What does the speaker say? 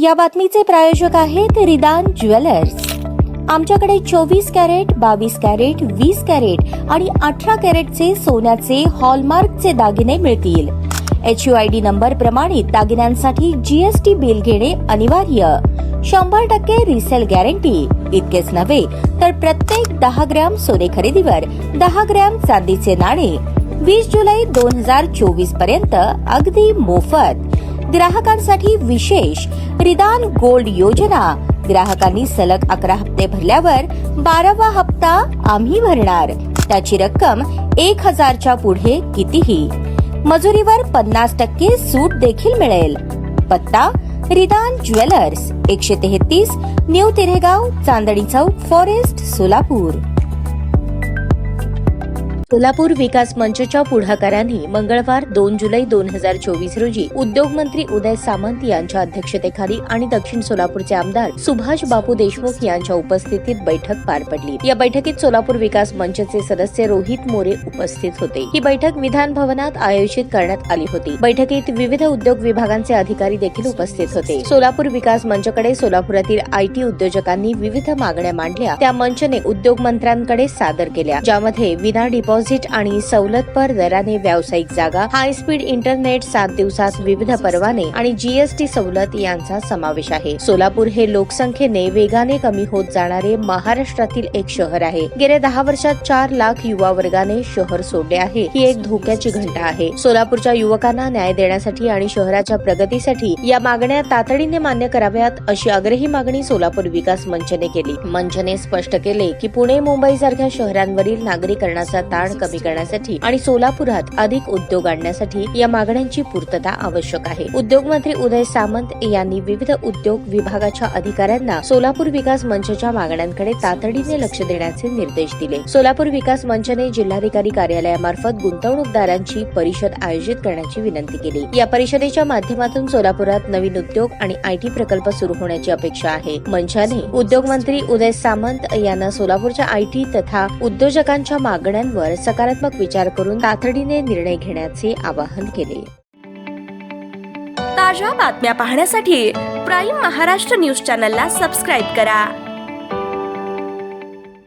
या बातमीचे प्रायोजक आहेत रिदान ज्वेलर्स। आमच्याकडे 24 कॅरेट, 22 कॅरेट, 20 कॅरेट आणि 18 कॅरेटचे सोन्याचे हॉलमार्कचे दागिने मिळतील। HUID नंबर प्रमाणित दागिन्यांसाठी GST बिल घेणे अनिवार्य। 100% रिसेल गॅरंटी। इतकेच नव्हे तर प्रत्येक 10 ग्रॅम सोने खरेदीवर 10 ग्रॅम चांदीचे नाणे 20 जुलै 2024 पर्यंत अगदी मोफत। ग्राहकांसाठी विशेष रिदान गोल्ड योजना। ग्राहकांनी सलग 11 हप्ते भरल्यावर 12वा हप्ता आम्ही भरणार। त्याची रक्कम 1000च्या पुढे कितीही। मजुरीवर 50% सूट देखील मिळेल। पत्ता रिदान jewellers, 133 new तिरेगाव, Chandni Chowk, forest, Solapur. Solapur विकास मंचच्या पुढाकारांनी मंगळवार 2 जुलै 2024 रोजी उद्योगमंत्री उदय सामंत यांच्या अध्यक्षतेखाली आणि दक्षिण सोलापूरचे आमदार सुभाष बापू देशमुख यांच्या उपस्थितीत बैठक पार पडली। या बैठकीत सोलापूर विकास मंचचे सदस्य रोहित मोरे उपस्थित होते। ही बैठक विधान भवनात आयोजित करण्यात आली होती। बैठकीत विविध उद्योग विभागांचे अधिकारी देखील उपस्थित होते। सोलापूर विकास मंचकडे सोलापुरातील IT उद्योजकांनी विविध मागण्या मांडल्या, त्या मंचने उद्योग मंत्र्यांकडे सादर केल्या, ज्यामध्ये विना डिपॉझिट आणि सवलतपर दराने व्यावसायिक जागा, हाय स्पीड इंटरनेट, 7 दिवसात विविध परवाने आणि GST सवलत यांचा समावेश आहे। सोलापूर हे लोकसंख्येने वेगाने कमी होत जाणारे महाराष्ट्रातील एक शहर आहे। गेल्या 10 वर्षात 4 लाख युवा वर्गाने शहर सोडले आहे। ही एक धोक्याची घंटा आहे। सोलापूरच्या युवकांना न्याय देण्यासाठी आणि शहराच्या प्रगतीसाठी या मागण्या तातडीने मान्य कराव्यात, अशी आग्रही मागणी सोलापूर विकास मंचने केली। मंचने स्पष्ट केले की पुणे, मुंबई सारख्या शहरांवरील नागरीकरणाचा ताण कमी करण्यासाठी आणि सोलापुरात अधिक उद्योग आणण्यासाठी या मागण्यांची पूर्तता आवश्यक आहे। उद्योगमंत्री उदय सामंत यांनी विविध उद्योग विभागाच्या अधिकाऱ्यांना सोलापूर विकास मंचच्या मागण्यांकडे तातडीने लक्ष देण्याचे निर्देश दिले। सोलापूर विकास मंचने जिल्हाधिकारी कार्यालयामार्फत गुंतवणूकदारांची परिषद आयोजित करण्याची विनंती केली। या परिषदेच्या माध्यमातून सोलापुरात नवीन उद्योग आणि IT प्रकल्प सुरू होण्याची अपेक्षा आहे। मंचाने उद्योगमंत्री उदय सामंत यांना सोलापूरच्या IT तथा उद्योजकांच्या मागण्यांवर सकारात्मक विचार करून तातडीने निर्णय घेण्याचे आवाहन केले। ताज्या बातम्या पाहण्यासाठी प्राईम महाराष्ट्र न्यूज चॅनलला सबस्क्राईब करा।